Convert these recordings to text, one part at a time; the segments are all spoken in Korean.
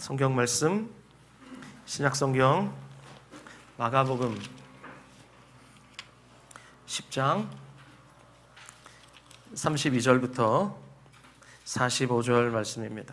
성경 말씀 신약성경 마가복음 10장 32절부터 45절 말씀입니다.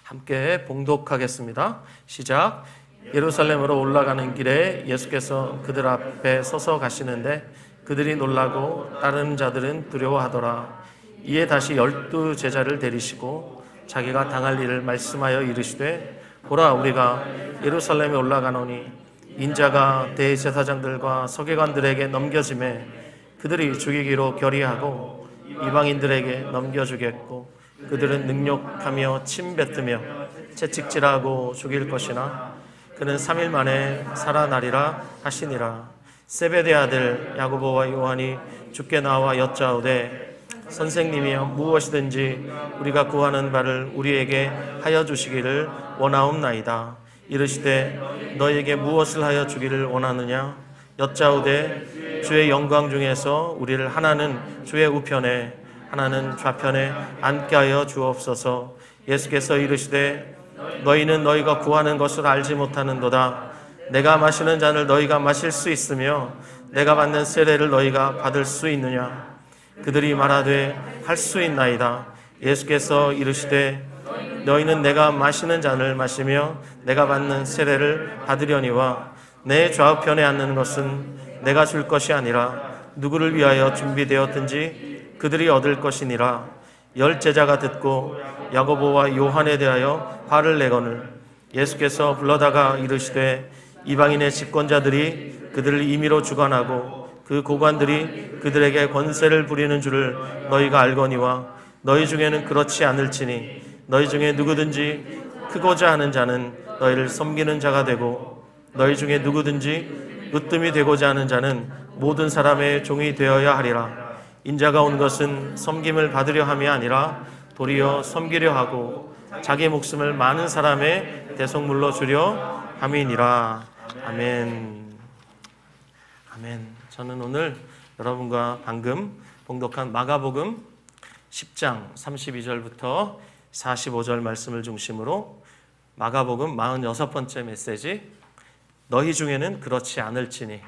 함께 봉독하겠습니다. 시작. 예루살렘으로 올라가는 길에 예수께서 그들 앞에 서서 가시는데 그들이 놀라고 다른 자들은 두려워하더라. 이에 다시 12 제자를 데리시고 자기가 당할 일을 말씀하여 이르시되 보라, 우리가 예루살렘에 올라가노니 인자가 대제사장들과 서기관들에게 넘겨짐에 그들이 죽이기로 결의하고 이방인들에게 넘겨주겠고 그들은 능욕하며 침뱉으며 채찍질하고 죽일 것이나 그는 3일 만에 살아나리라 하시니라. 세베대 아들 야고보와 요한이 주께 나와 여짜오되 선생님이여, 무엇이든지 우리가 구하는 바를 우리에게 하여 주시기를 원하옵나이다. 이르시되 너에게 무엇을 하여 주기를 원하느냐? 여짜오되 주의 영광 중에서 우리를 하나는 주의 우편에 하나는 좌편에 앉게 하여 주옵소서. 예수께서 이르시되 너희는 너희가 구하는 것을 알지 못하는도다. 내가 마시는 잔을 너희가 마실 수 있으며 내가 받는 세례를 너희가 받을 수 있느냐? 그들이 말하되 할 수 있나이다. 예수께서 이르시되 너희는 내가 마시는 잔을 마시며 내가 받는 세례를 받으려니와 내 좌우편에 앉는 것은 내가 줄 것이 아니라 누구를 위하여 준비되었든지 그들이 얻을 것이니라. 10 제자가 듣고 야고보와 요한에 대하여 화를 내거늘 예수께서 불러다가 이르시되 이방인의 집권자들이 그들을 임의로 주관하고 그 고관들이 그들에게 권세를 부리는 줄을 너희가 알거니와 너희 중에는 그렇지 않을지니 너희 중에 누구든지 크고자 하는 자는 너희를 섬기는 자가 되고 너희 중에 누구든지 으뜸이 되고자 하는 자는 모든 사람의 종이 되어야 하리라. 인자가 온 것은 섬김을 받으려 함이 아니라 도리어 섬기려 하고 자기 목숨을 많은 사람의 대속물로 주려 함이니라. 아멘. 아멘. 저는 오늘 여러분과 방금 봉독한 마가복음 10장 32절부터 45절 말씀을 중심으로 마가복음 46번째 메시지, 너희 중에는 그렇지 않을지니,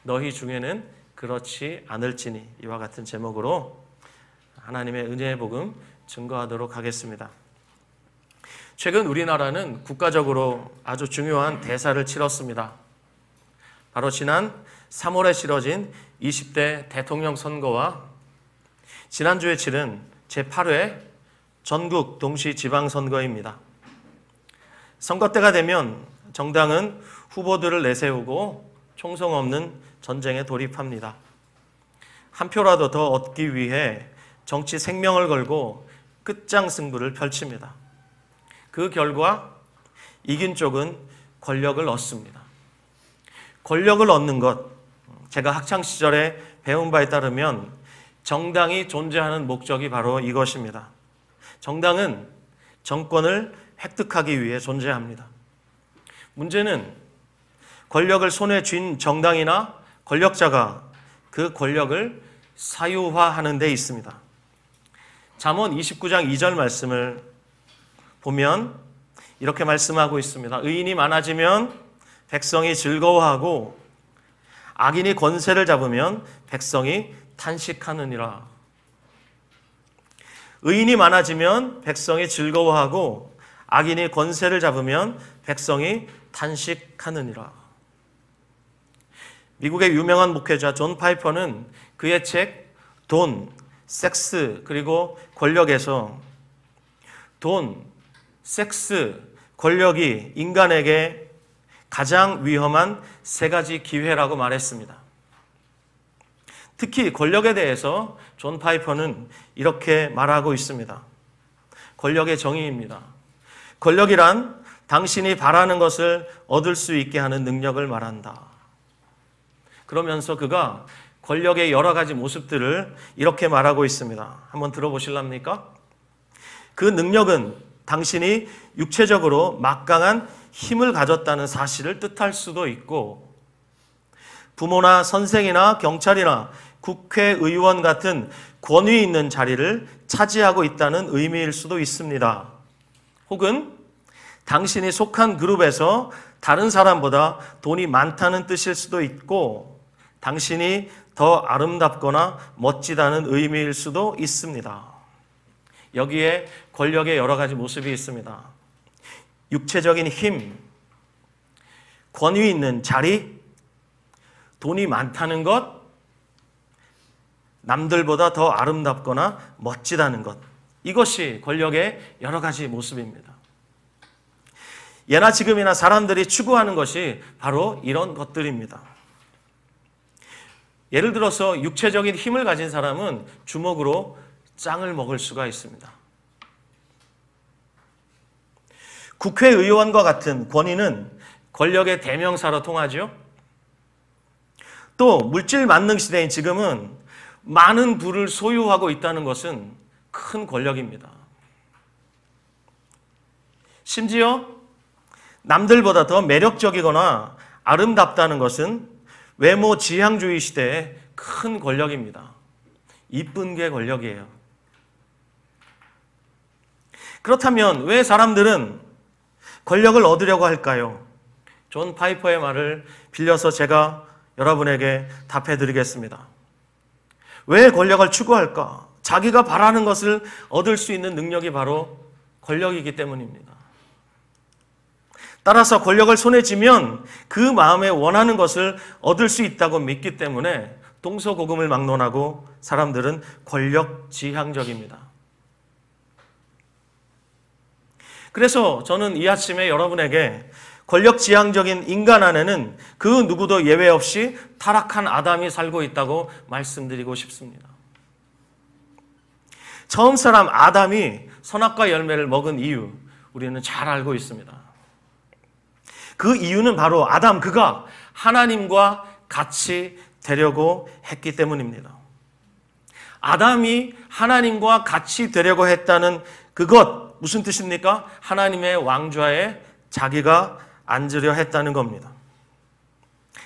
너희 중에는 그렇지 않을지니, 이와 같은 제목으로 하나님의 은혜의 복음 증거하도록 하겠습니다. 최근 우리나라는 국가적으로 아주 중요한 대사를 치렀습니다. 바로 지난 3월에 치러진 20대 대통령 선거와 지난주에 치른 제8회 전국 동시 지방선거입니다. 선거 때가 되면 정당은 후보들을 내세우고 총성 없는 전쟁에 돌입합니다. 한 표라도 더 얻기 위해 정치 생명을 걸고 끝장 승부를 펼칩니다. 그 결과 이긴 쪽은 권력을 얻습니다. 권력을 얻는 것, 제가 학창시절에 배운 바에 따르면 정당이 존재하는 목적이 바로 이것입니다. 정당은 정권을 획득하기 위해 존재합니다. 문제는 권력을 손에 쥔 정당이나 권력자가 그 권력을 사유화하는 데 있습니다. 잠언 29장 2절 말씀을 보면 이렇게 말씀하고 있습니다. 의인이 많아지면 백성이 즐거워하고 악인이 권세를 잡으면 백성이 탄식하느니라. 의인이 많아지면 백성이 즐거워하고 악인이 권세를 잡으면 백성이 탄식하느니라. 미국의 유명한 목회자 존 파이퍼는 그의 책 돈, 섹스, 그리고 권력에서 돈, 섹스, 권력이 인간에게 가장 위험한 3가지 기회라고 말했습니다. 특히 권력에 대해서 존 파이퍼는 이렇게 말하고 있습니다. 권력의 정의입니다. 권력이란 당신이 바라는 것을 얻을 수 있게 하는 능력을 말한다. 그러면서 그가 권력의 여러 가지 모습들을 이렇게 말하고 있습니다. 한번 들어보실랍니까? 그 능력은 당신이 육체적으로 막강한 힘을 가졌다는 사실을 뜻할 수도 있고, 부모나 선생이나 경찰이나 국회의원 같은 권위 있는 자리를 차지하고 있다는 의미일 수도 있습니다. 혹은 당신이 속한 그룹에서 다른 사람보다 돈이 많다는 뜻일 수도 있고 당신이 더 아름답거나 멋지다는 의미일 수도 있습니다. 여기에 권력의 여러 가지 모습이 있습니다. 육체적인 힘, 권위 있는 자리, 돈이 많다는 것, 남들보다 더 아름답거나 멋지다는 것. 이것이 권력의 여러 가지 모습입니다. 예나 지금이나 사람들이 추구하는 것이 바로 이런 것들입니다. 예를 들어서 육체적인 힘을 가진 사람은 주먹으로 짱을 먹을 수가 있습니다. 국회의원과 같은 권위는 권력의 대명사로 통하죠. 또 물질 만능 시대인 지금은 많은 부를 소유하고 있다는 것은 큰 권력입니다. 심지어 남들보다 더 매력적이거나 아름답다는 것은 외모 지향주의 시대의 큰 권력입니다. 이쁜 게 권력이에요. 그렇다면 왜 사람들은 권력을 얻으려고 할까요? 존 파이퍼의 말을 빌려서 제가 여러분에게 답해 드리겠습니다. 왜 권력을 추구할까? 자기가 바라는 것을 얻을 수 있는 능력이 바로 권력이기 때문입니다. 따라서 권력을 손에 쥐면 그 마음에 원하는 것을 얻을 수 있다고 믿기 때문에 동서고금을 막론하고 사람들은 권력 지향적입니다. 그래서 저는 이 아침에 여러분에게 권력 지향적인 인간 안에는 그 누구도 예외 없이 타락한 아담이 살고 있다고 말씀드리고 싶습니다. 처음 사람 아담이 선악과 열매를 먹은 이유 우리는 잘 알고 있습니다. 그 이유는 바로 아담 그가 하나님과 같이 되려고 했기 때문입니다. 아담이 하나님과 같이 되려고 했다는 그것 무슨 뜻입니까? 하나님의 왕좌에 자기가 앉으려 했다는 겁니다.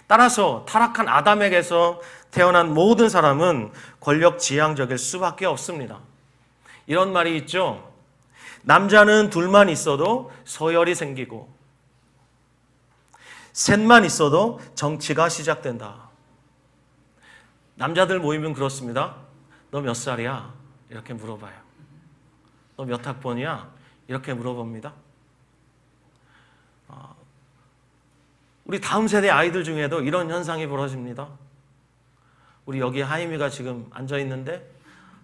따라서 타락한 아담에게서 태어난 모든 사람은 권력 지향적일 수밖에 없습니다. 이런 말이 있죠. 남자는 둘만 있어도 서열이 생기고 셋만 있어도 정치가 시작된다. 남자들 모이면 그렇습니다. 너 몇 살이야? 이렇게 물어봐요. 너 몇 학번이야? 이렇게 물어봅니다. 우리 다음 세대 아이들 중에도 이런 현상이 벌어집니다. 우리 여기 하임이가 지금 앉아있는데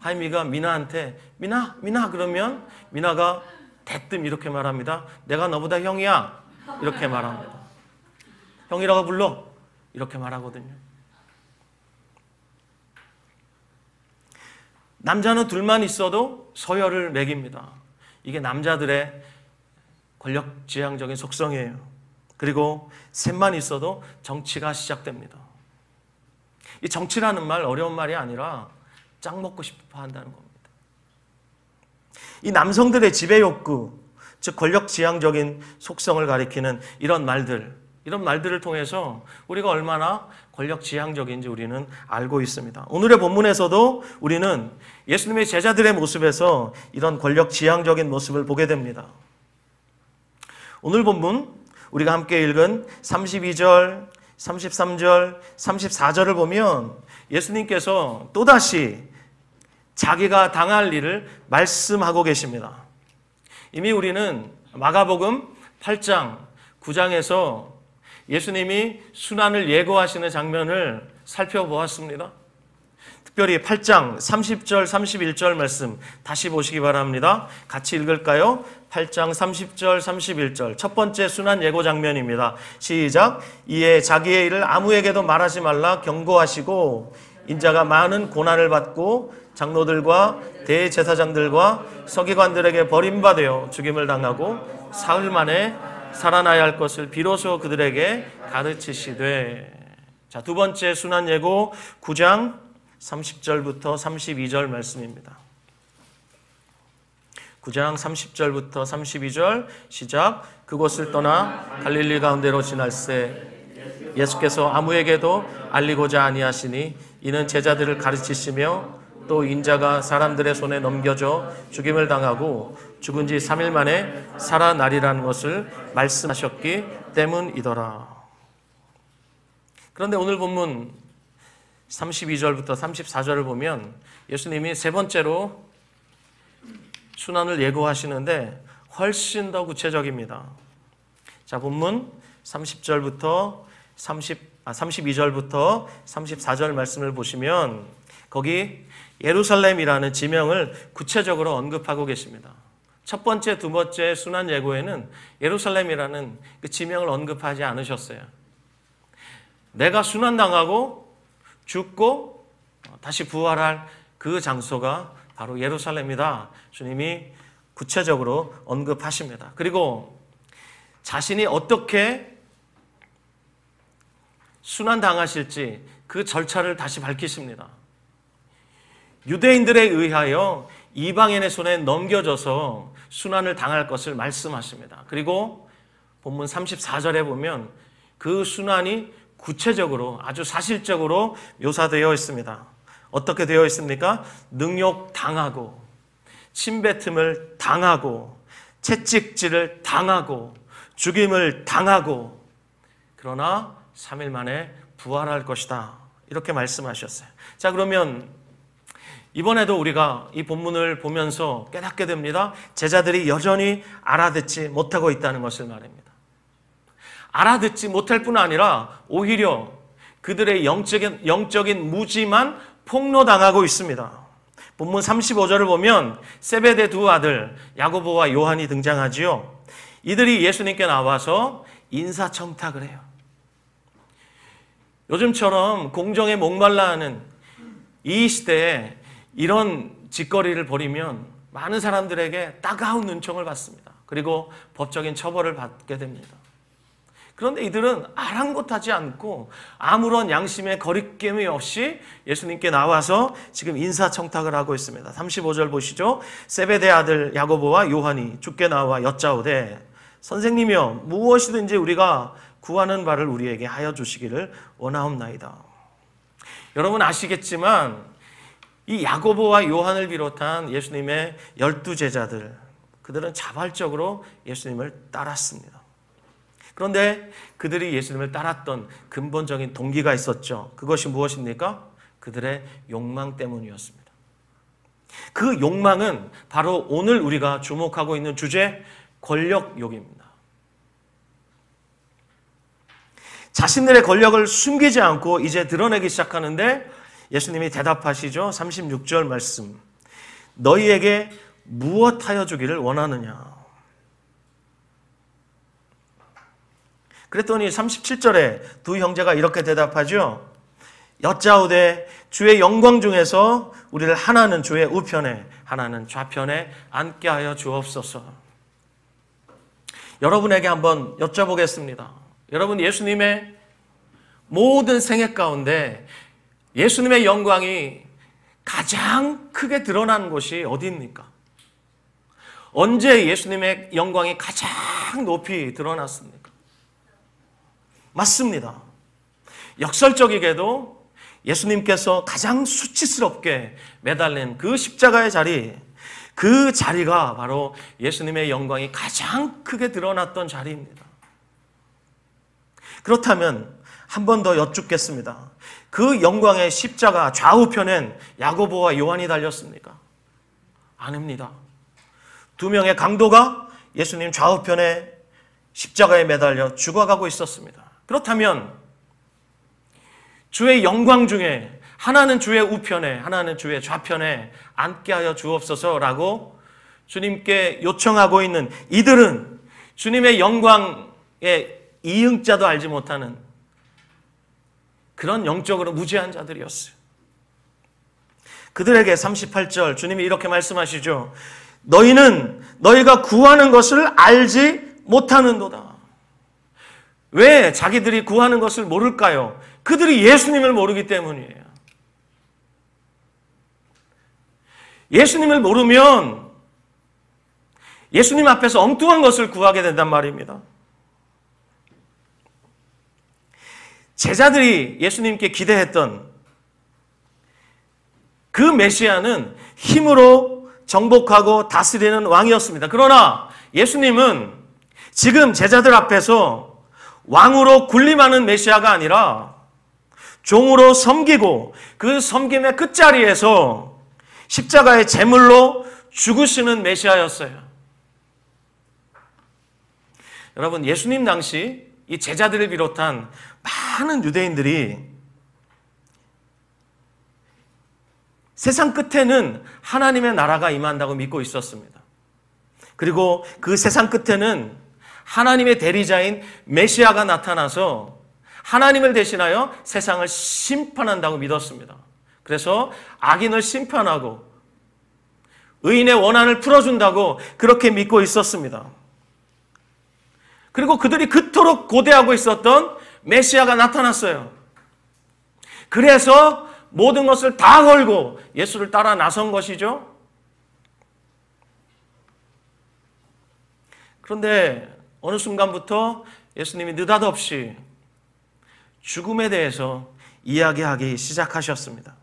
하임이가 미나한테 미나 그러면 미나가 대뜸 이렇게 말합니다. 내가 너보다 형이야. 이렇게 말합니다. 형이라고 불러. 이렇게 말하거든요. 남자는 둘만 있어도 서열을 매깁니다. 이게 남자들의 권력 지향적인 속성이에요. 그리고 셋만 있어도 정치가 시작됩니다. 이 정치라는 말 어려운 말이 아니라 짱 먹고 싶어 한다는 겁니다. 이 남성들의 지배 욕구, 즉 권력 지향적인 속성을 가리키는 이런 말들을 통해서 우리가 얼마나 권력 지향적인지 우리는 알고 있습니다. 오늘의 본문에서도 우리는 예수님의 제자들의 모습에서 이런 권력 지향적인 모습을 보게 됩니다. 오늘 본문 우리가 함께 읽은 32절, 33절, 34절을 보면 예수님께서 또다시 자기가 당할 일을 말씀하고 계십니다. 이미 우리는 마가복음 8장, 9장에서 예수님이 순환을 예고하시는 장면을 살펴보았습니다. 특별히 8장 30절, 31절 말씀 다시 보시기 바랍니다. 같이 읽을까요? 8장 30절, 31절 첫 번째 순환 예고 장면입니다. 시작! 이에 자기의 일을 아무에게도 말하지 말라 경고하시고 인자가 많은 고난을 받고 장로들과 대제사장들과 서기관들에게 버림받아 죽임을 당하고 사흘 만에 살아나야 할 것을 비로소 그들에게 가르치시되. 자, 두 번째 순환 예고 9장 30절부터 32절 말씀입니다. 9장 30절부터 32절 시작. 그곳을 떠나 갈릴리 가운데로 지날새 예수께서 아무에게도 알리고자 아니하시니 이는 제자들을 가르치시며 또 인자가 사람들의 손에 넘겨져 죽임을 당하고 죽은 지 3일 만에 살아나리라는 것을 말씀하셨기 때문이더라. 그런데 오늘 본문 32절부터 34절을 보면 예수님이 세 번째로 순환을 예고하시는데 훨씬 더 구체적입니다. 자, 본문 30절부터 32절부터 34절 말씀을 보시면 거기 예루살렘이라는 지명을 구체적으로 언급하고 계십니다. 첫 번째, 두 번째 순환 예고에는 예루살렘이라는 그 지명을 언급하지 않으셨어요. 내가 순환당하고 죽고 다시 부활할 그 장소가 바로 예루살렘이다. 주님이 구체적으로 언급하십니다. 그리고 자신이 어떻게 순환당하실지 그 절차를 다시 밝히십니다. 유대인들에 의하여 이방인의 손에 넘겨져서 순환을 당할 것을 말씀하십니다. 그리고 본문 34절에 보면 그 순환이 구체적으로 아주 사실적으로 묘사되어 있습니다. 어떻게 되어 있습니까? 능욕당하고 침뱉음을 당하고 채찍질을 당하고 죽임을 당하고 그러나 3일 만에 부활할 것이다. 이렇게 말씀하셨어요. 자, 그러면 이번에도 우리가 이 본문을 보면서 깨닫게 됩니다. 제자들이 여전히 알아듣지 못하고 있다는 것을 말합니다. 알아듣지 못할 뿐 아니라 오히려 그들의 영적인 무지만 폭로당하고 있습니다. 본문 35절을 보면 세베대 두 아들 야고보와 요한이 등장하지요. 이들이 예수님께 나와서 인사청탁을 해요. 요즘처럼 공정에 목말라 하는 이 시대에 이런 짓거리를 벌이면 많은 사람들에게 따가운 눈총을 받습니다. 그리고 법적인 처벌을 받게 됩니다. 그런데 이들은 아랑곳하지 않고 아무런 양심의 거리낌이 없이 예수님께 나와서 지금 인사청탁을 하고 있습니다. 35절 보시죠. 세베대 아들 야고보와 요한이 주께 나와 여짜오되 선생님이여 무엇이든지 우리가 구하는 바를 우리에게 하여 주시기를 원하옵나이다. 여러분 아시겠지만 이 야고보와 요한을 비롯한 예수님의 12제자들 그들은 자발적으로 예수님을 따랐습니다. 그런데 그들이 예수님을 따랐던 근본적인 동기가 있었죠. 그것이 무엇입니까? 그들의 욕망 때문이었습니다. 그 욕망은 바로 오늘 우리가 주목하고 있는 주제 권력욕입니다. 자신들의 권력을 숨기지 않고 이제 드러내기 시작하는데 예수님이 대답하시죠. 36절 말씀. 너희에게 무엇하여 주기를 원하느냐? 그랬더니 37절에 두 형제가 이렇게 대답하죠. 여짜오되 주의 영광 중에서 우리를 하나는 주의 우편에 하나는 좌편에 앉게 하여 주옵소서. 여러분에게 한번 여쭤보겠습니다. 여러분 예수님의 모든 생애 가운데 예수님의 영광이 가장 크게 드러난 곳이 어디입니까? 언제 예수님의 영광이 가장 높이 드러났습니까? 맞습니다. 역설적이게도 예수님께서 가장 수치스럽게 매달린 그 십자가의 자리, 그 자리가 바로 예수님의 영광이 가장 크게 드러났던 자리입니다. 그렇다면 한 번 더 여쭙겠습니다. 그 영광의 십자가 좌우편엔 야고보와 요한이 달렸습니까? 아닙니다. 두 명의 강도가 예수님 좌우편에 십자가에 매달려 죽어가고 있었습니다. 그렇다면 주의 영광 중에 하나는 주의 우편에 하나는 주의 좌편에 앉게 하여 주옵소서라고 주님께 요청하고 있는 이들은 주님의 영광의 이응자도 알지 못하는 그런 영적으로 무지한 자들이었어요. 그들에게 38절 주님이 이렇게 말씀하시죠. 너희는 너희가 구하는 것을 알지 못하는도다. 왜 자기들이 구하는 것을 모를까요? 그들이 예수님을 모르기 때문이에요. 예수님을 모르면 예수님 앞에서 엉뚱한 것을 구하게 된단 말입니다. 제자들이 예수님께 기대했던 그 메시아는 힘으로 정복하고 다스리는 왕이었습니다. 그러나 예수님은 지금 제자들 앞에서 왕으로 군림하는 메시아가 아니라 종으로 섬기고 그 섬김의 끝자리에서 십자가의 제물로 죽으시는 메시아였어요. 여러분, 예수님 당시 이 제자들을 비롯한 많은 유대인들이 세상 끝에는 하나님의 나라가 임한다고 믿고 있었습니다. 그리고 그 세상 끝에는 하나님의 대리자인 메시아가 나타나서 하나님을 대신하여 세상을 심판한다고 믿었습니다. 그래서 악인을 심판하고 의인의 원한을 풀어준다고 그렇게 믿고 있었습니다. 그리고 그들이 그토록 고대하고 있었던 메시아가 나타났어요. 그래서 모든 것을 다 걸고 예수를 따라 나선 것이죠. 그런데 어느 순간부터 예수님이 느닷없이 죽음에 대해서 이야기하기 시작하셨습니다.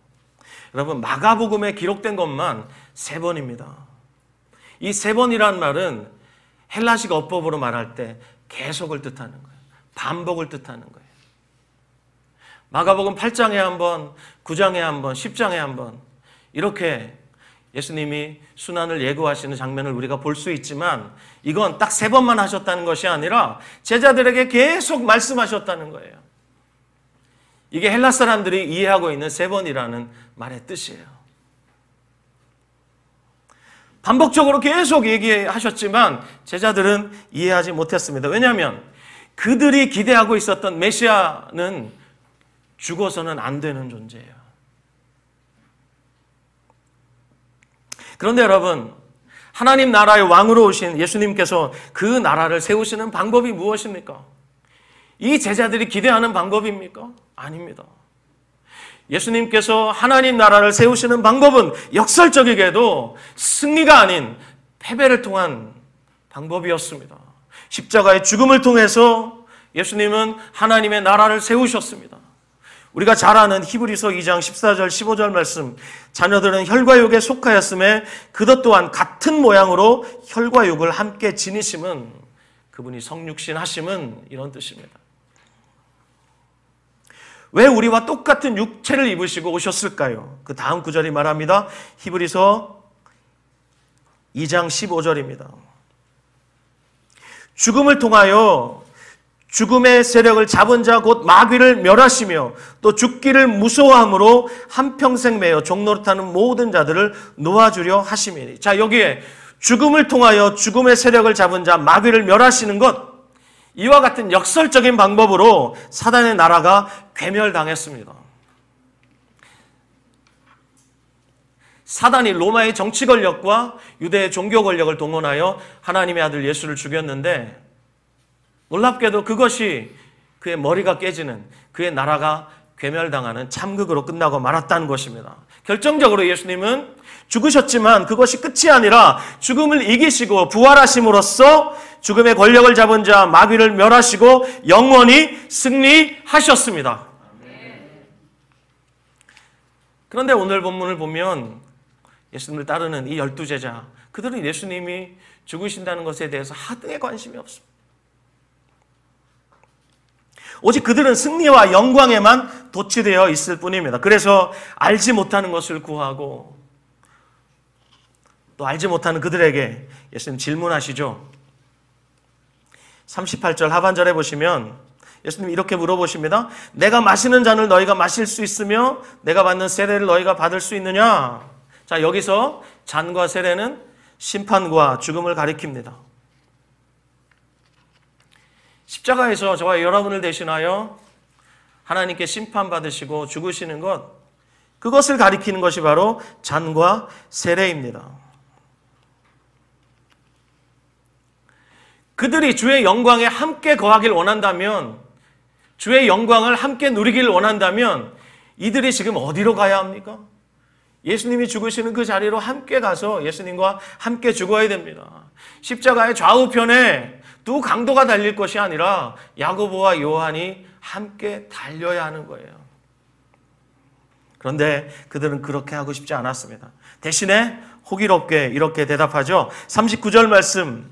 여러분, 마가복음에 기록된 것만 3번입니다. 이 3번이란 말은 헬라식 어법으로 말할 때 계속을 뜻하는 거예요. 반복을 뜻하는 거예요. 마가복음 8장에 한 번, 9장에 한 번, 10장에 한 번 이렇게 예수님이 순환을 예고하시는 장면을 우리가 볼 수 있지만 이건 딱 3번만 하셨다는 것이 아니라 제자들에게 계속 말씀하셨다는 거예요. 이게 헬라 사람들이 이해하고 있는 3번이라는 말의 뜻이에요. 반복적으로 계속 얘기하셨지만 제자들은 이해하지 못했습니다. 왜냐하면 그들이 기대하고 있었던 메시아는 죽어서는 안 되는 존재예요. 그런데 여러분, 하나님 나라의 왕으로 오신 예수님께서 그 나라를 세우시는 방법이 무엇입니까? 이 제자들이 기대하는 방법입니까? 아닙니다. 예수님께서 하나님 나라를 세우시는 방법은 역설적이게도 승리가 아닌 패배를 통한 방법이었습니다. 십자가의 죽음을 통해서 예수님은 하나님의 나라를 세우셨습니다. 우리가 잘 아는 히브리서 2장 14절 15절 말씀, 자녀들은 혈과 육에 속하였음에 그것 또한 같은 모양으로 혈과 육을 함께 지니심은, 그분이 성육신 하심은 이런 뜻입니다. 왜 우리와 똑같은 육체를 입으시고 오셨을까요? 그 다음 구절이 말합니다. 히브리서 2장 15절입니다. 죽음을 통하여 죽음의 세력을 잡은 자 곧 마귀를 멸하시며 또 죽기를 무서워함으로 한평생 매여 종노릇하는 모든 자들을 놓아주려 하심이니. 자, 여기에 죽음을 통하여 죽음의 세력을 잡은 자 마귀를 멸하시는 것, 이와 같은 역설적인 방법으로 사단의 나라가 괴멸당했습니다. 사단이 로마의 정치 권력과 유대의 종교 권력을 동원하여 하나님의 아들 예수를 죽였는데 놀랍게도 그것이 그의 머리가 깨지는, 그의 나라가 괴멸당하는 참극으로 끝나고 말았다는 것입니다. 결정적으로 예수님은 죽으셨지만 그것이 끝이 아니라 죽음을 이기시고 부활하심으로써 죽음의 권력을 잡은 자 마귀를 멸하시고 영원히 승리하셨습니다. 그런데 오늘 본문을 보면 예수님을 따르는 이 12제자, 그들은 예수님이 죽으신다는 것에 대해서 하등의 관심이 없습니다. 오직 그들은 승리와 영광에만 도취되어 있을 뿐입니다. 그래서 알지 못하는 것을 구하고 또 알지 못하는 그들에게 예수님 질문하시죠. 38절 하반절에 보시면 예수님 이렇게 물어보십니다. 내가 마시는 잔을 너희가 마실 수 있으며 내가 받는 세례를 너희가 받을 수 있느냐? 자, 여기서 잔과 세례는 심판과 죽음을 가리킵니다. 십자가에서 저와 여러분을 대신하여 하나님께 심판받으시고 죽으시는 것, 그것을 가리키는 것이 바로 잔과 세례입니다. 그들이 주의 영광에 함께 거하길 원한다면, 주의 영광을 함께 누리길 원한다면 이들이 지금 어디로 가야 합니까? 예수님이 죽으시는 그 자리로 함께 가서 예수님과 함께 죽어야 됩니다. 십자가의 좌우편에 두 강도가 달릴 것이 아니라 야고보와 요한이 함께 달려야 하는 거예요. 그런데 그들은 그렇게 하고 싶지 않았습니다. 대신에 호기롭게 이렇게 대답하죠. 39절 말씀.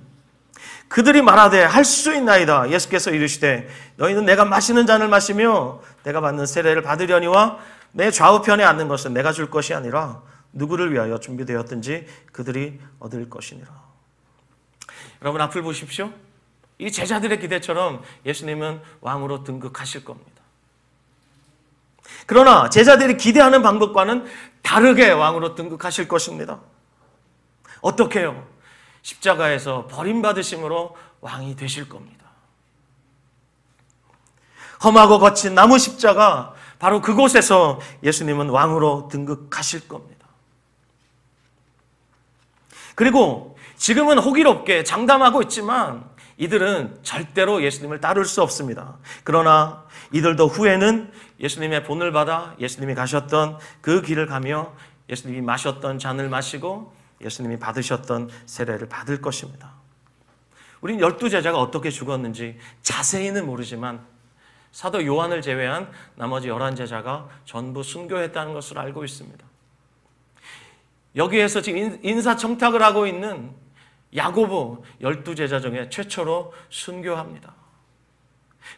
그들이 말하되 할 수 있나이다. 예수께서 이르시되 너희는 내가 마시는 잔을 마시며 내가 받는 세례를 받으려니와 내 좌우편에 앉는 것은 내가 줄 것이 아니라 누구를 위하여 준비되었든지 그들이 얻을 것이니라. 여러분 앞을 보십시오. 이 제자들의 기대처럼 예수님은 왕으로 등극하실 겁니다. 그러나 제자들이 기대하는 방법과는 다르게 왕으로 등극하실 것입니다. 어떻게 해요? 십자가에서 버림받으심으로 왕이 되실 겁니다. 험하고 거친 나무 십자가, 바로 그곳에서 예수님은 왕으로 등극하실 겁니다. 그리고 지금은 호기롭게 장담하고 있지만 이들은 절대로 예수님을 따를 수 없습니다. 그러나 이들도 후에는 예수님의 본을 받아 예수님이 가셨던 그 길을 가며 예수님이 마셨던 잔을 마시고 예수님이 받으셨던 세례를 받을 것입니다. 우린 12제자가 어떻게 죽었는지 자세히는 모르지만 사도 요한을 제외한 나머지 11제자가 전부 순교했다는 것을 알고 있습니다. 여기에서 지금 인사청탁을 하고 있는 야고보 12제자 중에 최초로 순교합니다.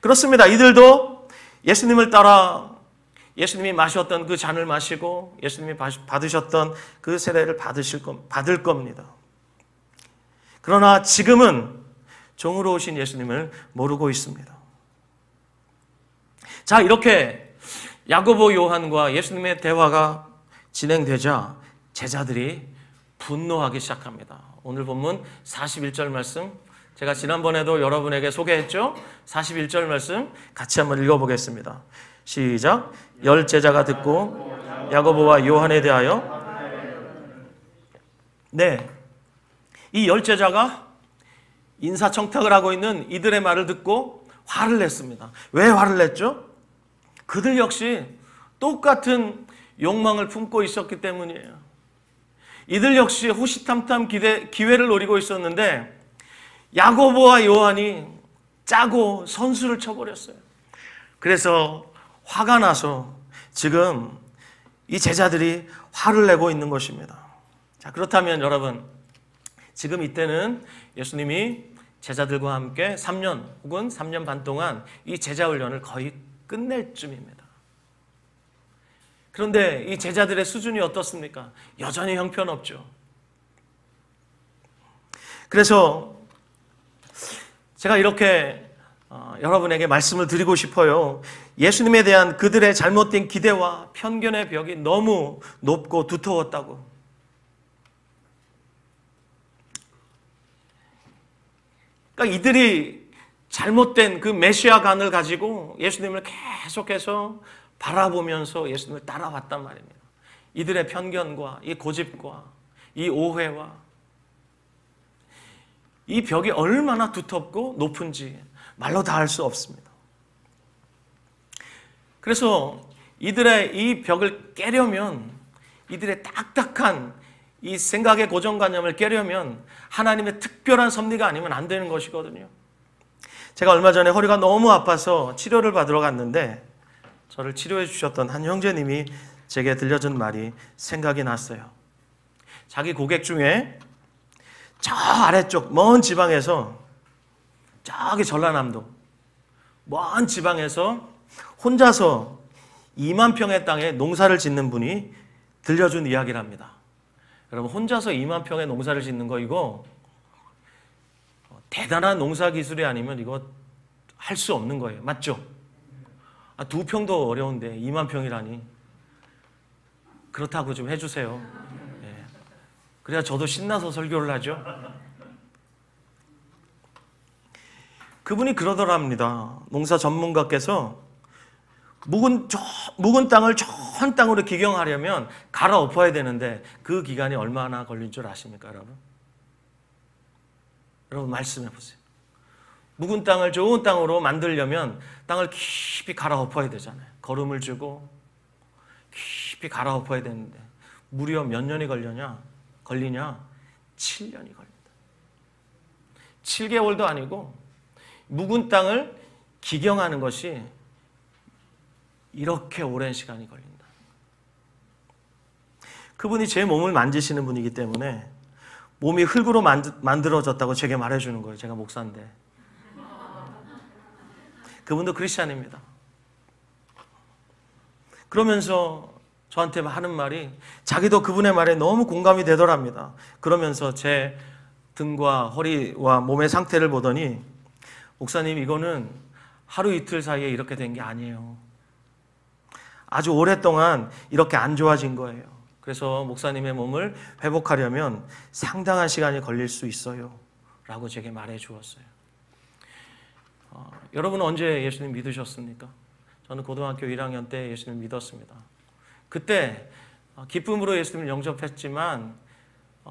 그렇습니다. 이들도 예수님을 따라 예수님이 마셨던 그 잔을 마시고 예수님이 받으셨던 그 세례를 받을 겁니다. 그러나 지금은 종으로 오신 예수님을 모르고 있습니다. 자, 이렇게 야고보 요한과 예수님의 대화가 진행되자 제자들이 분노하기 시작합니다. 오늘 본문 41절 말씀, 제가 지난번에도 여러분에게 소개했죠? 41절 말씀 같이 한번 읽어보겠습니다. 시작. 10제자가 듣고 야고보와 요한에 대하여, 네, 이 10제자가 인사청탁을 하고 있는 이들의 말을 듣고 화를 냈습니다. 왜 화를 냈죠? 그들 역시 똑같은 욕망을 품고 있었기 때문이에요. 이들 역시 호시탐탐 기회를 노리고 있었는데 야고보와 요한이 짜고 선수를 쳐버렸어요. 그래서 화가 나서 지금 이 제자들이 화를 내고 있는 것입니다. 자, 그렇다면 여러분, 지금 이때는 예수님이 제자들과 함께 3년 혹은 3년 반 동안 이 제자 훈련을 거의 끝낼 쯤입니다. 그런데 이 제자들의 수준이 어떻습니까? 여전히 형편없죠. 그래서 제가 이렇게 여러분에게 말씀을 드리고 싶어요. 예수님에 대한 그들의 잘못된 기대와 편견의 벽이 너무 높고 두터웠다고. 그러니까 이들이 잘못된 그 메시아관을 가지고 예수님을 계속해서 바라보면서 예수님을 따라왔단 말입니다. 이들의 편견과 이 고집과 이 오해와 이 벽이 얼마나 두텁고 높은지 말로 다 할 수 없습니다. 그래서 이들의 이 벽을 깨려면, 이들의 딱딱한 이 생각의 고정관념을 깨려면 하나님의 특별한 섭리가 아니면 안 되는 것이거든요. 제가 얼마 전에 허리가 너무 아파서 치료를 받으러 갔는데 저를 치료해 주셨던 한 형제님이 제게 들려준 말이 생각이 났어요. 자기 고객 중에 저 아래쪽 먼 지방에서, 저기 전라남도 먼 지방에서 혼자서 2만 평의 땅에 농사를 짓는 분이 들려준 이야기랍니다. 여러분, 혼자서 2만 평의 농사를 짓는 거, 이거 대단한 농사 기술이 아니면 이거 할 수 없는 거예요. 맞죠? 2평도 어려운데 2만 평이라니. 그렇다고 좀 해주세요. 네. 그래야 저도 신나서 설교를 하죠. 그분이 그러더랍니다. 농사 전문가께서 묵은 땅을 좋은 땅으로 기경하려면 갈아엎어야 되는데 그 기간이 얼마나 걸릴 줄 아십니까, 여러분? 여러분 말씀해 보세요. 묵은 땅을 좋은 땅으로 만들려면 땅을 깊이 갈아엎어야 되잖아요. 거름을 주고 깊이 갈아엎어야 되는데 무려 몇 년이 걸리냐? 7년이 걸립니다. 7개월도 아니고 묵은 땅을 기경하는 것이 이렇게 오랜 시간이 걸린다. 그분이 제 몸을 만지시는 분이기 때문에 몸이 흙으로 만들어졌다고 제게 말해주는 거예요. 제가 목사인데. 그분도 크리스찬입니다. 그러면서 저한테 하는 말이 자기도 그분의 말에 너무 공감이 되더랍니다. 그러면서 제 등과 허리와 몸의 상태를 보더니 목사님, 이거는 하루 이틀 사이에 이렇게 된 게 아니에요. 아주 오랫동안 이렇게 안 좋아진 거예요. 그래서 목사님의 몸을 회복하려면 상당한 시간이 걸릴 수 있어요 라고 제게 말해 주었어요. 여러분은 언제 예수님 믿으셨습니까? 저는 고등학교 1학년 때 예수님 믿었습니다. 그때 기쁨으로 예수님을 영접했지만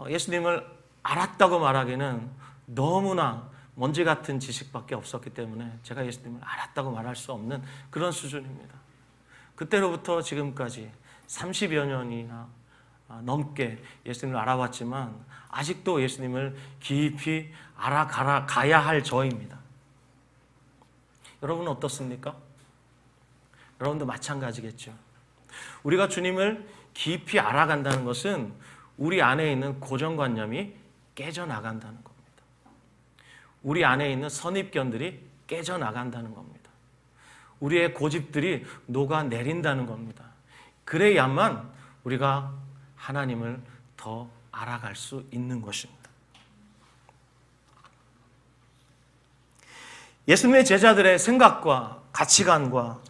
예수님을 알았다고 말하기는 너무나 먼지 같은 지식밖에 없었기 때문에 제가 예수님을 알았다고 말할 수 없는 그런 수준입니다. 그때로부터 지금까지 30여 년이나 넘게 예수님을 알아왔지만 아직도 예수님을 깊이 알아가야 할 저입니다. 여러분은 어떻습니까? 여러분도 마찬가지겠죠. 우리가 주님을 깊이 알아간다는 것은 우리 안에 있는 고정관념이 깨져나간다는 겁니다. 우리 안에 있는 선입견들이 깨져나간다는 겁니다. 우리의 고집들이 녹아내린다는 겁니다. 그래야만 우리가 하나님을 더 알아갈 수 있는 것입니다. 예수님의 제자들의 생각과 가치관과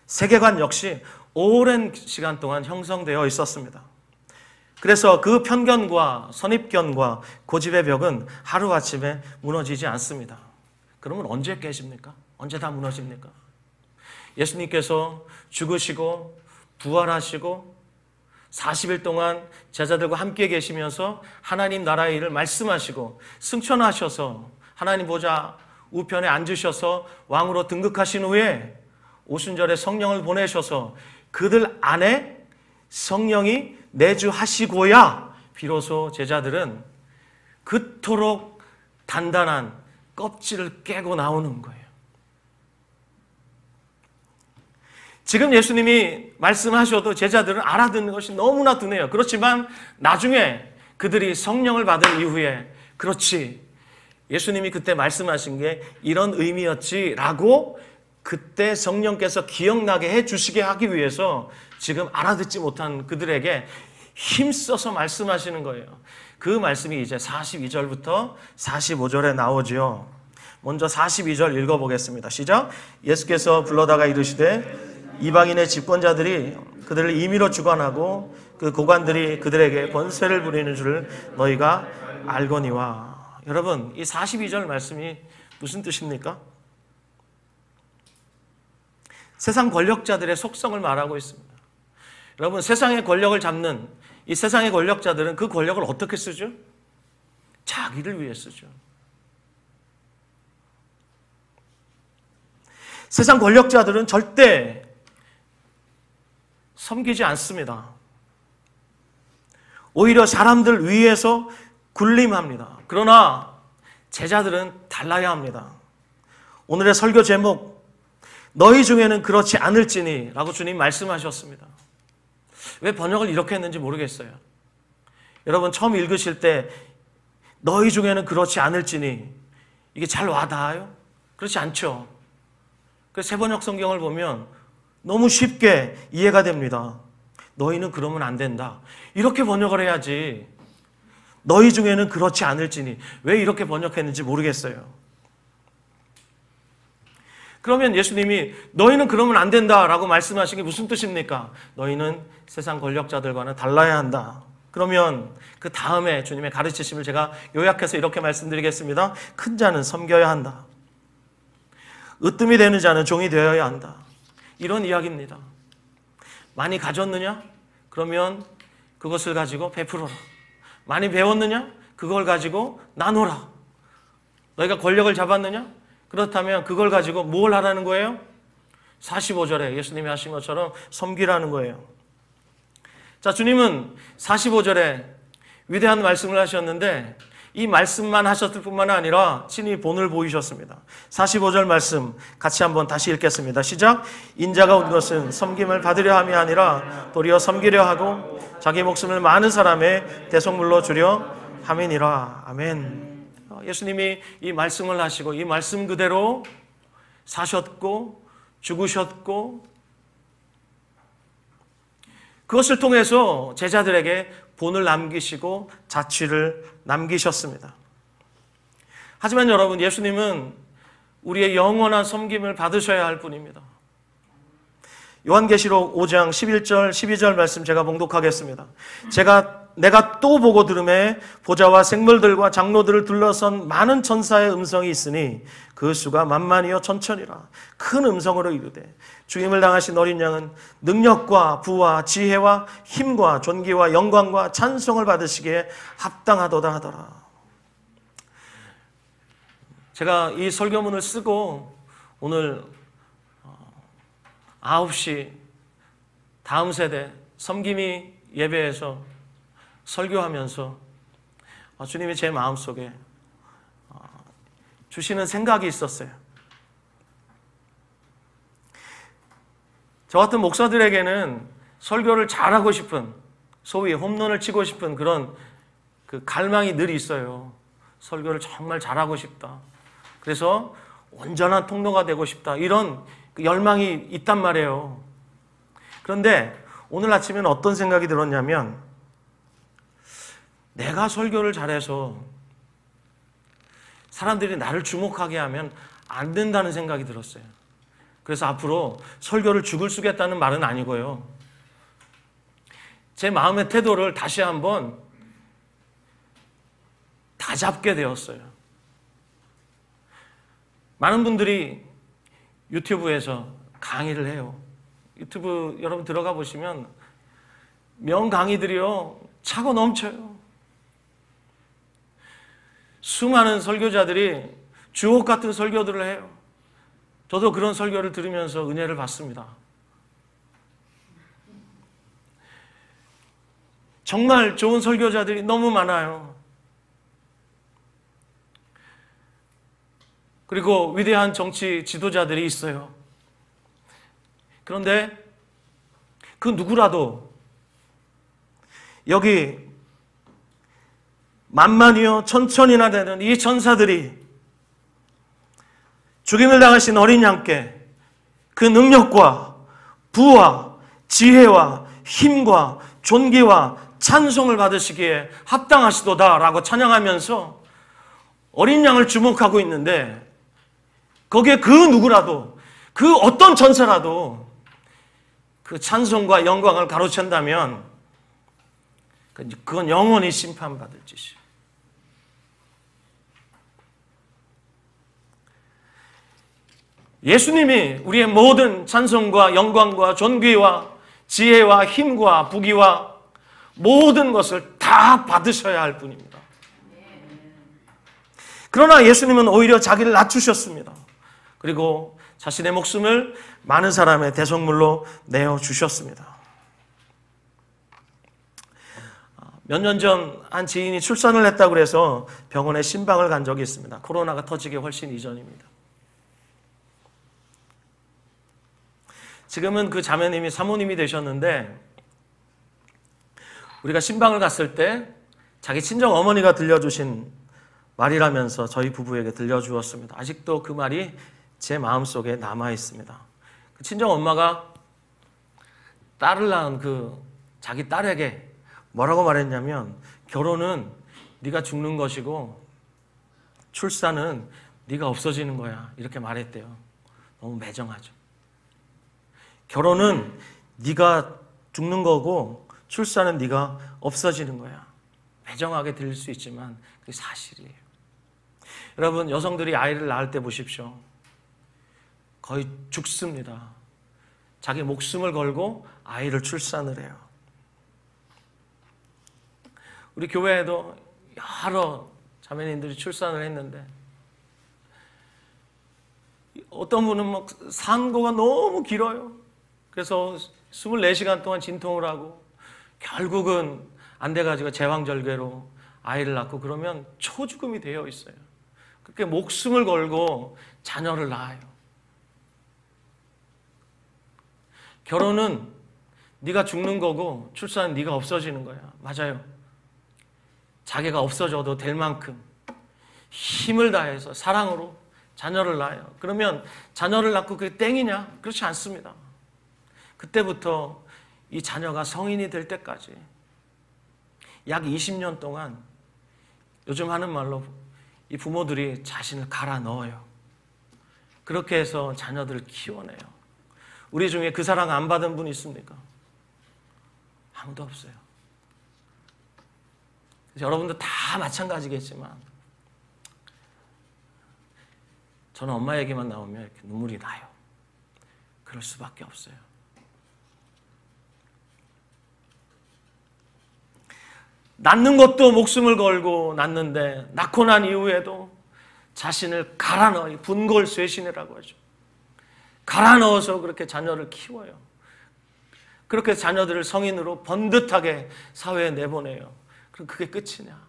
세계관 역시 오랜 시간 동안 형성되어 있었습니다. 그래서 그 편견과 선입견과 고집의 벽은 하루아침에 무너지지 않습니다. 그러면 언제 깨집니까? 언제 다 무너집니까? 예수님께서 죽으시고 부활하시고 40일 동안 제자들과 함께 계시면서 하나님 나라의 일을 말씀하시고 승천하셔서 하나님 보좌 우편에 앉으셔서 왕으로 등극하신 후에 오순절에 성령을 보내셔서 그들 안에 성령이 내주하시고야 비로소 제자들은 그토록 단단한 껍질을 깨고 나오는 거예요. 지금 예수님이 말씀하셔도 제자들은 알아듣는 것이 너무나 둔해요. 그렇지만 나중에 그들이 성령을 받은 이후에 그렇지, 예수님이 그때 말씀하신 게 이런 의미였지라고 그때 성령께서 기억나게 해주시게 하기 위해서 지금 알아듣지 못한 그들에게 힘써서 말씀하시는 거예요. 그 말씀이 이제 42절부터 45절에 나오죠. 먼저 42절 읽어보겠습니다. 시작. 예수께서 불러다가 이르시되 이방인의 집권자들이 그들을 임의로 주관하고 그 고관들이 그들에게 권세를 부리는 줄을 너희가 알거니와. 여러분, 이 42절 말씀이 무슨 뜻입니까? 세상 권력자들의 속성을 말하고 있습니다. 여러분, 세상의 권력을 잡는 이 세상의 권력자들은 그 권력을 어떻게 쓰죠? 자기를 위해 쓰죠. 세상 권력자들은 절대 섬기지 않습니다. 오히려 사람들 위에서 군림합니다. 그러나 제자들은 달라야 합니다. 오늘의 설교 제목, 너희 중에는 그렇지 않을지니 라고 주님 말씀하셨습니다. 왜 번역을 이렇게 했는지 모르겠어요. 여러분 처음 읽으실 때 너희 중에는 그렇지 않을지니 이게 잘 와닿아요? 그렇지 않죠. 그래서 새번역 성경을 보면 너무 쉽게 이해가 됩니다. 너희는 그러면 안 된다. 이렇게 번역을 해야지. 너희 중에는 그렇지 않을지니 왜 이렇게 번역했는지 모르겠어요. 그러면 예수님이 너희는 그러면 안 된다라고 말씀하신 게 무슨 뜻입니까? 너희는 세상 권력자들과는 달라야 한다. 그러면 그 다음에 주님의 가르치심을 제가 요약해서 이렇게 말씀드리겠습니다. 큰 자는 섬겨야 한다. 으뜸이 되는 자는 종이 되어야 한다. 이런 이야기입니다. 많이 가졌느냐? 그러면 그것을 가지고 베풀어라. 많이 배웠느냐? 그걸 가지고 나눠라. 너희가 권력을 잡았느냐? 그렇다면 그걸 가지고 뭘 하라는 거예요? 45절에 예수님이 하신 것처럼 섬기라는 거예요. 자, 주님은 45절에 위대한 말씀을 하셨는데 이 말씀만 하셨을 뿐만 아니라 친히 본을 보이셨습니다. 45절 말씀 같이 한번 다시 읽겠습니다. 시작. 인자가 온 것은 섬김을 받으려 함이 아니라 도리어 섬기려 하고 자기 목숨을 많은 사람의 대속물로 주려 함이니라. 아멘. 예수님이 이 말씀을 하시고 이 말씀 그대로 사셨고 죽으셨고 그것을 통해서 제자들에게 본을 남기시고 자취를 남기셨습니다. 하지만 여러분, 예수님은 우리의 영원한 섬김을 받으셔야 할 분입니다. 요한계시록 5장 11절 12절 말씀 제가 봉독하겠습니다. 내가 또 보고 들음에 보좌와 생물들과 장로들을 둘러선 많은 천사의 음성이 있으니 그 수가 만만이요 천천이라. 큰 음성으로 이르되 죽임을 당하신 어린 양은 능력과 부와 지혜와 힘과 존귀와 영광과 찬송을 받으시기에 합당하도다 하더라. 제가 이 설교문을 쓰고 오늘 9시 다음 세대 섬김이 예배에서 설교하면서 주님이 제 마음속에 주시는 생각이 있었어요. 저 같은 목사들에게는 설교를 잘하고 싶은, 소위 홈런을 치고 싶은 그런 그 갈망이 늘 있어요. 설교를 정말 잘하고 싶다. 그래서 온전한 통로가 되고 싶다. 이런 그 열망이 있단 말이에요. 그런데 오늘 아침에는 어떤 생각이 들었냐면, 내가 설교를 잘해서 사람들이 나를 주목하게 하면 안 된다는 생각이 들었어요. 그래서 앞으로 설교를 죽을 쓰겠다는 말은 아니고요. 제 마음의 태도를 다시 한번 다잡게 되었어요. 많은 분들이 유튜브에서 강의를 해요. 유튜브 여러분 들어가 보시면 명강의들이요 차고 넘쳐요. 수많은 설교자들이 주옥 같은 설교들을 해요. 저도 그런 설교를 들으면서 은혜를 받습니다. 정말 좋은 설교자들이 너무 많아요. 그리고 위대한 정치 지도자들이 있어요. 그런데 그 누구라도 여기 만만이요 천천이나 되는 이 천사들이 죽임을 당하신 어린 양께 그 능력과 부와 지혜와 힘과 존귀와 찬송을 받으시기에 합당하시도다라고 찬양하면서 어린 양을 주목하고 있는데, 거기에 그 누구라도, 그 어떤 천사라도 그 찬송과 영광을 가로챈다면 그건 영원히 심판받을 짓이에요. 예수님이 우리의 모든 찬송과 영광과 존귀와 지혜와 힘과 부귀와 모든 것을 다 받으셔야 할 분입니다. 그러나 예수님은 오히려 자기를 낮추셨습니다. 그리고 자신의 목숨을 많은 사람의 대속물로 내어주셨습니다. 몇 년 전 한 지인이 출산을 했다고 해서 병원에 신방을 간 적이 있습니다. 코로나가 터지기 훨씬 이전입니다. 지금은 그 자매님이 사모님이 되셨는데, 우리가 신방을 갔을 때 자기 친정 어머니가 들려주신 말이라면서 저희 부부에게 들려주었습니다. 아직도 그 말이 제 마음속에 남아 있습니다. 그 친정 엄마가 딸을 낳은 그 자기 딸에게 뭐라고 말했냐면, 결혼은 네가 죽는 것이고 출산은 네가 없어지는 거야, 이렇게 말했대요. 너무 매정하죠. 결혼은 네가 죽는 거고 출산은 네가 없어지는 거야. 매정하게 들릴 수 있지만 그게 사실이에요. 여러분, 여성들이 아이를 낳을 때 보십시오. 거의 죽습니다. 자기 목숨을 걸고 아이를 출산을 해요. 우리 교회에도 여러 자매님들이 출산을 했는데, 어떤 분은 막 산고가 너무 길어요. 그래서 24시간 동안 진통을 하고 결국은 안 돼가지고 제왕절개로 아이를 낳고 그러면 초죽음이 되어 있어요. 그렇게 목숨을 걸고 자녀를 낳아요. 결혼은 네가 죽는 거고 출산은 네가 없어지는 거야. 맞아요. 자기가 없어져도 될 만큼 힘을 다해서 사랑으로 자녀를 낳아요. 그러면 자녀를 낳고 그게 땡이냐? 그렇지 않습니다. 그때부터 이 자녀가 성인이 될 때까지 약 20년 동안 요즘 하는 말로 이 부모들이 자신을 갈아 넣어요. 그렇게 해서 자녀들을 키워내요. 우리 중에 그 사랑 안 받은 분 있습니까? 아무도 없어요. 여러분도 다 마찬가지겠지만 저는 엄마 얘기만 나오면 이렇게 눈물이 나요. 그럴 수밖에 없어요. 낳는 것도 목숨을 걸고 낳는데 낳고 난 이후에도 자신을 갈아 넣어요. 분골쇄신이라고 하죠. 갈아 넣어서 그렇게 자녀를 키워요. 그렇게 자녀들을 성인으로 번듯하게 사회에 내보내요. 그럼 그게 끝이냐?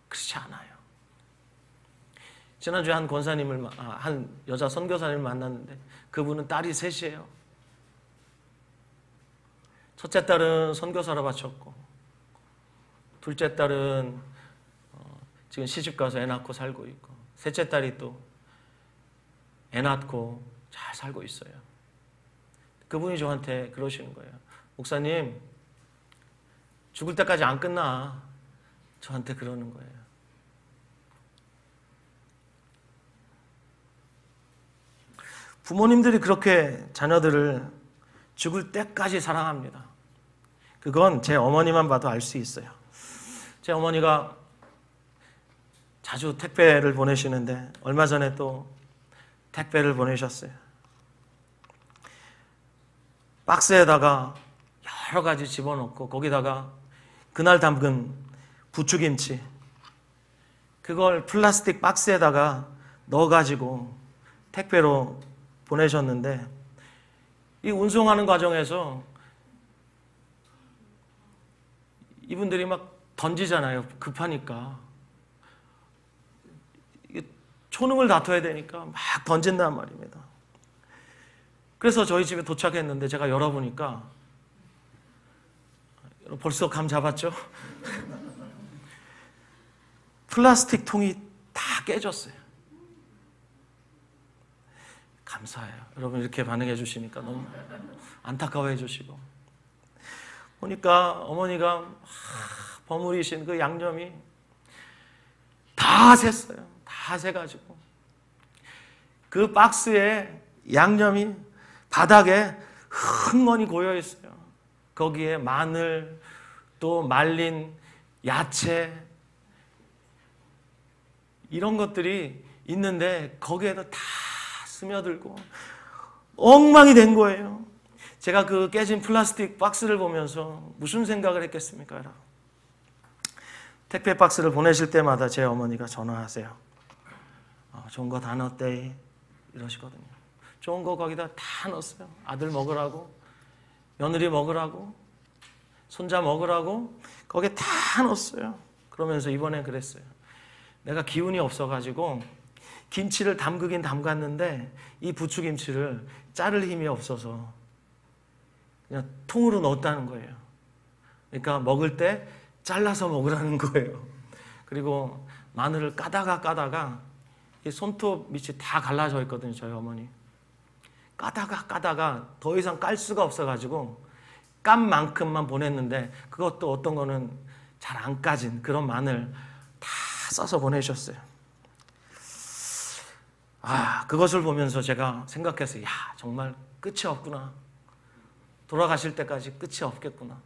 그렇지 않아요. 지난주에 한 여자 선교사님을 만났는데 그분은 딸이 셋이에요. 첫째 딸은 선교사로 바쳤고 둘째 딸은 지금 시집가서 애 낳고 살고 있고 셋째 딸이 또 애 낳고 잘 살고 있어요. 그분이 저한테 그러시는 거예요. 목사님, 죽을 때까지 안 끝나. 저한테 그러는 거예요. 부모님들이 그렇게 자녀들을 죽을 때까지 사랑합니다. 그건 제 어머니만 봐도 알 수 있어요. 제 어머니가 자주 택배를 보내시는데 얼마 전에 또 택배를 보내셨어요. 박스에다가 여러 가지 집어넣고 거기다가 그날 담근 부추김치 그걸 플라스틱 박스에다가 넣어가지고 택배로 보내셨는데 이 운송하는 과정에서 이분들이 막 던지잖아요. 급하니까. 초능을 다퉈야 되니까 막 던진단 말입니다. 그래서 저희 집에 도착했는데 제가 열어보니까 벌써 감 잡았죠? 플라스틱 통이 다 깨졌어요. 감사해요. 여러분 이렇게 반응해 주시니까 너무 안타까워해 주시고 보니까 어머니가 버무리신 그 양념이 다 샜어요. 다 새가지고 그 박스에 양념이 바닥에 흥건히 고여 있어요. 거기에 마늘 또 말린 야채 이런 것들이 있는데 거기에다 다 스며들고 엉망이 된 거예요. 제가 그 깨진 플라스틱 박스를 보면서 무슨 생각을 했겠습니까? 택배 박스를 보내실 때마다 제 어머니가 전화하세요. 좋은 거 다 넣었대 이러시거든요. 좋은 거 거기다 다 넣었어요. 아들 먹으라고 며느리 먹으라고 손자 먹으라고 거기에 다 넣었어요. 그러면서 이번에 그랬어요. 내가 기운이 없어가지고 김치를 담그긴 담갔는데 이 부추김치를 자를 힘이 없어서 그냥 통으로 넣었다는 거예요. 그러니까 먹을 때 잘라서 먹으라는 거예요. 그리고 마늘을 까다가 이 손톱 밑이 다 갈라져 있거든요. 저희 어머니. 까다가 더 이상 깔 수가 없어가지고 깐 만큼만 보냈는데 그것도 어떤 거는 잘 안 까진 그런 마늘 다 써서 보내셨어요. 그것을 보면서 제가 생각했어요. 야, 정말 끝이 없구나. 돌아가실 때까지 끝이 없겠구나.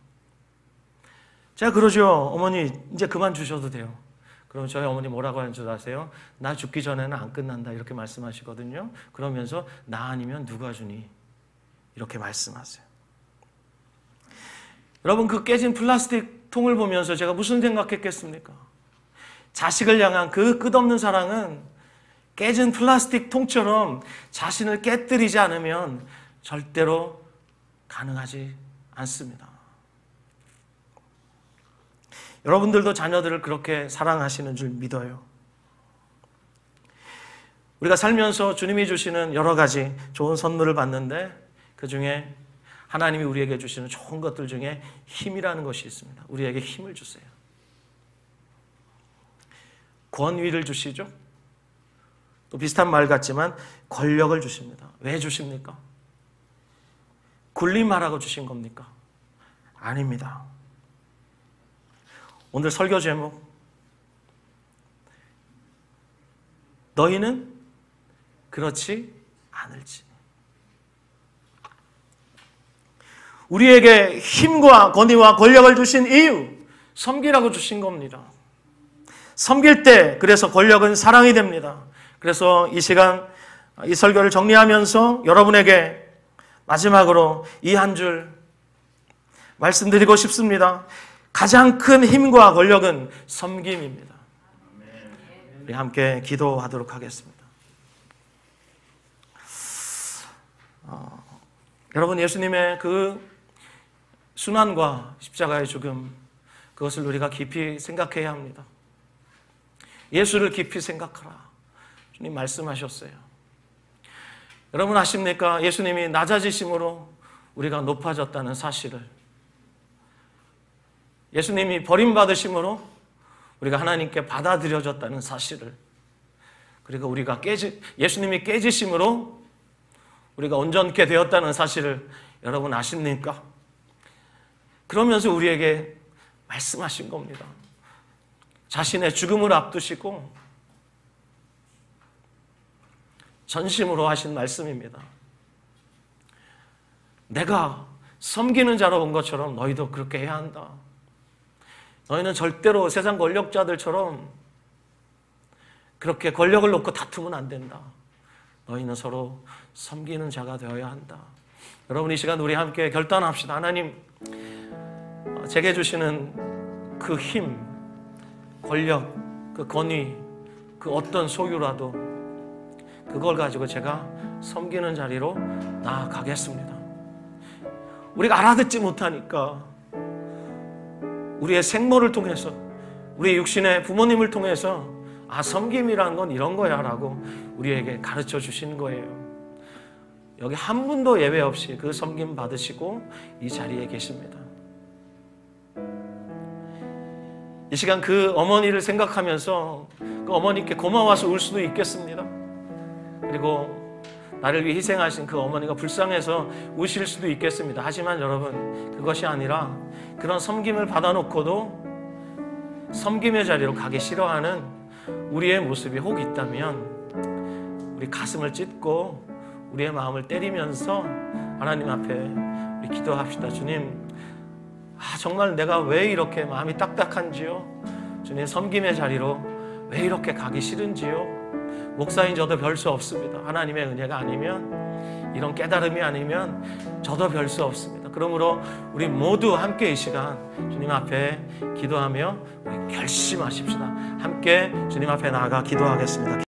제가 그러죠. 어머니 이제 그만 주셔도 돼요. 그럼 저희 어머니 뭐라고 하는 줄 아세요? 나 죽기 전에는 안 끝난다 이렇게 말씀하시거든요. 그러면서 나 아니면 누가 주니? 이렇게 말씀하세요. 여러분 그 깨진 플라스틱 통을 보면서 제가 무슨 생각했겠습니까? 자식을 향한 그 끝없는 사랑은 깨진 플라스틱 통처럼 자신을 깨뜨리지 않으면 절대로 가능하지 않습니다. 여러분들도 자녀들을 그렇게 사랑하시는 줄 믿어요. 우리가 살면서 주님이 주시는 여러 가지 좋은 선물을 받는데 그 중에 하나님이 우리에게 주시는 좋은 것들 중에 힘이라는 것이 있습니다. 우리에게 힘을 주세요. 권위를 주시죠. 또 비슷한 말 같지만 권력을 주십니다. 왜 주십니까? 군림하라고 주신 겁니까? 아닙니다. 오늘 설교 제목, 너희는 그렇지 않을지. 우리에게 힘과 권위와 권력을 주신 이유, 섬기라고 주신 겁니다. 섬길 때 그래서 권력은 사랑이 됩니다. 그래서 이 시간 이 설교를 정리하면서 여러분에게 마지막으로 이 한 줄 말씀드리고 싶습니다. 가장 큰 힘과 권력은 섬김입니다. 우리 함께 기도하도록 하겠습니다. 여러분, 예수님의 그 순환과 십자가의 죽음, 그것을 우리가 깊이 생각해야 합니다. 예수를 깊이 생각하라, 주님 말씀하셨어요. 여러분 아십니까? 예수님이 낮아지심으로 우리가 높아졌다는 사실을, 예수님이 버림받으심으로 우리가 하나님께 받아들여졌다는 사실을, 그리고 우리가 예수님이 깨지심으로 우리가 온전케 되었다는 사실을 여러분 아십니까? 그러면서 우리에게 말씀하신 겁니다. 자신의 죽음을 앞두시고 전심으로 하신 말씀입니다. 내가 섬기는 자로 온 것처럼 너희도 그렇게 해야 한다. 너희는 절대로 세상 권력자들처럼 그렇게 권력을 놓고 다투면 안 된다. 너희는 서로 섬기는 자가 되어야 한다. 여러분, 이 시간 우리 함께 결단합시다. 하나님, 제게 주시는 그 힘, 권력, 그 권위, 그 어떤 소유라도 그걸 가지고 제가 섬기는 자리로 나아가겠습니다. 우리가 알아듣지 못하니까 우리의 생모를 통해서, 우리 육신의 부모님을 통해서 섬김이라는 건 이런 거야 라고 우리에게 가르쳐 주신 거예요. 여기 한 분도 예외 없이 그 섬김 받으시고 이 자리에 계십니다. 이 시간 그 어머니를 생각하면서 그 어머니께 고마워서 울 수도 있겠습니다. 그리고 나를 위해 희생하신 그 어머니가 불쌍해서 우실 수도 있겠습니다. 하지만 여러분, 그것이 아니라 그런 섬김을 받아놓고도 섬김의 자리로 가기 싫어하는 우리의 모습이 혹 있다면 우리 가슴을 찢고 우리의 마음을 때리면서 하나님 앞에 우리 기도합시다. 주님, 정말 내가 왜 이렇게 마음이 딱딱한지요? 주님, 섬김의 자리로 왜 이렇게 가기 싫은지요? 목사인 저도 별 수 없습니다. 하나님의 은혜가 아니면, 이런 깨달음이 아니면 저도 별 수 없습니다. 그러므로 우리 모두 함께 이 시간 주님 앞에 기도하며 우리 결심하십시다. 함께 주님 앞에 나아가 기도하겠습니다.